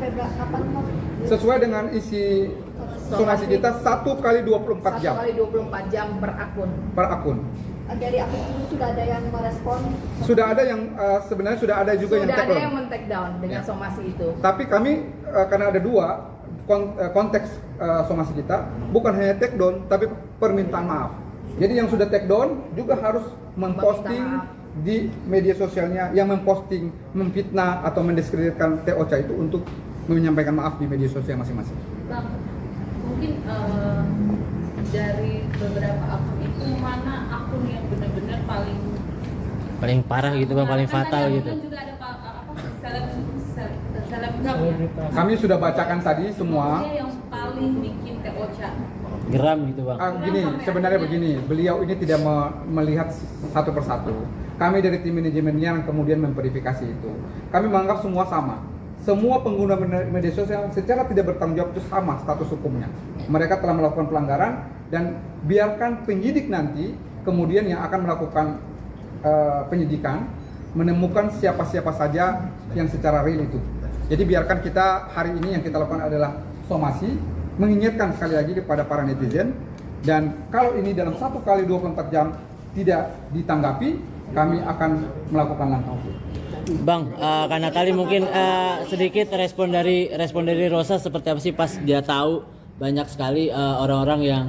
sampai berapa kapan Prof? Sesuai dengan isi somasi kita 1 kali 24 jam 1 kali 24 jam per akun. per akun. Dari akun ini sudah ada yang merespon. Sudah ada yang sebenarnya sudah ada juga yang Sudah take ada down. yang men-take down dengan Ya. somasi itu. Tapi kami karena ada dua konteks somasi kita, bukan hanya take down tapi permintaan maaf. Jadi yang sudah take down juga harus memposting Meminta di media sosialnya, yang memposting, memfitnah atau mendiskreditkan TOCA itu untuk menyampaikan maaf di media sosial masing-masing. Bang, mungkin dari beberapa akun itu mana akun yang benar-benar paling parah gitu bang, paling Kan fatal tadi gitu. kan juga ada selebgram ya. Kami sudah bacakan tadi semua. Maksudnya yang paling bikin TOCA. Geram gitu bang. Gini, sebenarnya begini, beliau ini tidak melihat satu persatu. Kami dari tim manajemennya yang kemudian memverifikasi itu. Kami menganggap semua sama. Semua pengguna media sosial secara tidak bertanggung jawab itu sama status hukumnya. Mereka telah melakukan pelanggaran dan biarkan penyidik nanti kemudian yang akan melakukan penyidikan menemukan siapa-siapa saja yang secara real itu. Jadi biarkan kita hari ini yang kita lakukan adalah somasi, mengingatkan sekali lagi kepada para netizen, dan kalau ini dalam 1 kali 24 jam tidak ditanggapi, kami akan melakukan langkah hukum. Bang, karena tadi mungkin sedikit respon dari Rosa seperti apa sih pas dia tahu banyak sekali orang-orang yang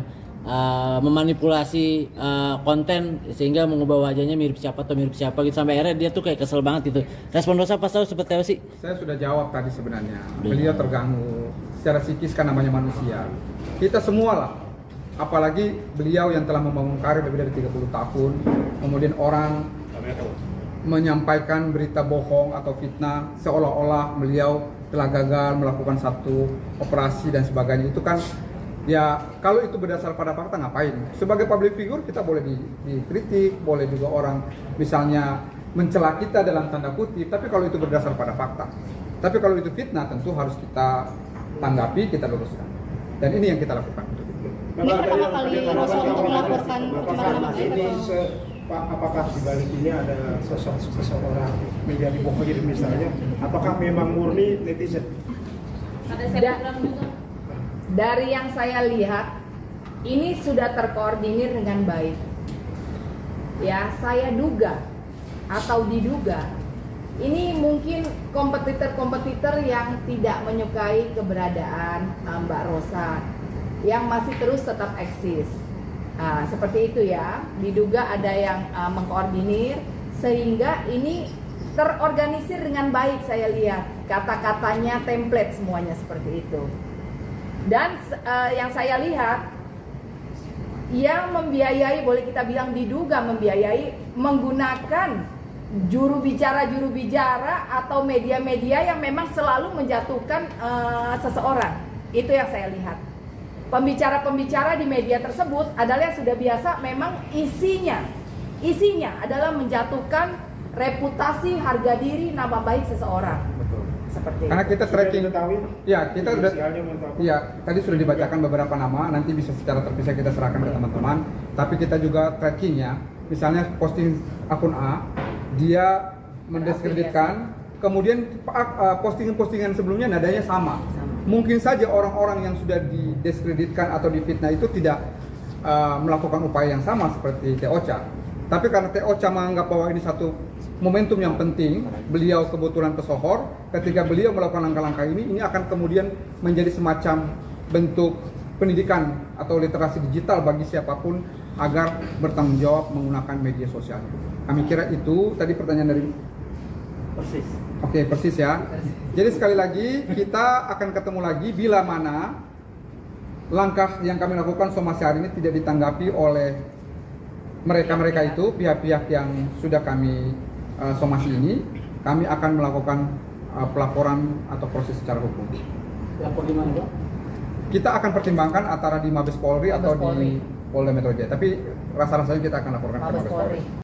memanipulasi konten sehingga mengubah wajahnya mirip siapa gitu, sampai akhirnya dia tuh kayak kesel banget gitu. Respon Rosa pas tahu seperti apa sih? Saya sudah jawab tadi sebenarnya. Beliau terganggu secara psikis kan namanya manusia. Kita semua lah. Apalagi beliau yang telah membangun karir lebih dari 30 tahun. Kemudian orang menyampaikan berita bohong atau fitnah seolah-olah beliau telah gagal melakukan satu operasi dan sebagainya. Itu kan ya kalau itu berdasar pada fakta ngapain? Sebagai public figure kita boleh dikritik, boleh juga orang misalnya mencela kita dalam tanda kutip, tapi kalau itu berdasar pada fakta. Tapi kalau itu fitnah tentu harus kita tanggapi, kita luruskan. Dan ini yang kita lakukan. Ini pertama kali Rosa untuk melaporkan pencemaran nama baik atau apakah di balik ini ada seseorang menjadi bohong misalnya? Apakah memang murni netizen? Ada selebgram juga. Dari yang saya lihat, ini sudah terkoordinir dengan baik. Ya, saya duga atau diduga, ini mungkin kompetitor-kompetitor yang tidak menyukai keberadaan Mbak Rosa, yang masih terus tetap eksis. Nah, seperti itu ya, diduga ada yang mengkoordinir sehingga ini terorganisir dengan baik. Saya lihat kata-katanya template semuanya seperti itu. Dan yang saya lihat yang membiayai, boleh kita bilang diduga membiayai, menggunakan juru bicara atau media-media yang memang selalu menjatuhkan seseorang. Itu yang saya lihat. Pembicara-pembicara di media tersebut adalah yang sudah biasa, memang isinya adalah menjatuhkan reputasi, harga diri, nama baik seseorang. Betul. Seperti Karena itu. kita tracking, ya kita udah, Inisialnya untuk apa? ya tadi sudah dibacakan beberapa nama, nanti bisa secara terpisah kita serahkan ke teman-teman. Tapi kita juga trackingnya, misalnya posting akun A, dia mendiskreditkan, kemudian postingan-postingan sebelumnya nadanya sama. Mungkin saja orang-orang yang sudah didiskreditkan atau difitnah itu tidak melakukan upaya yang sama seperti TOCA. Tapi karena TOCA menganggap bahwa ini satu momentum yang penting, beliau kebetulan pesohor, ketika beliau melakukan langkah-langkah ini akan kemudian menjadi semacam bentuk pendidikan atau literasi digital bagi siapapun agar bertanggung jawab menggunakan media sosial. Kami kira itu tadi pertanyaan dari Persis. Oke, persis ya. Jadi sekali lagi kita akan ketemu lagi bila mana langkah yang kami lakukan somasi hari ini tidak ditanggapi oleh mereka itu, pihak-pihak yang sudah kami somasi ini, kami akan melakukan pelaporan atau proses secara hukum. Lapor di mana, Bang? Kita akan pertimbangkan antara di Mabes Polri atau Mabes Polri. di Polda Metro Jaya. Tapi rasa-rasanya kita akan laporkan ke Mabes Mabes Polri. Polri.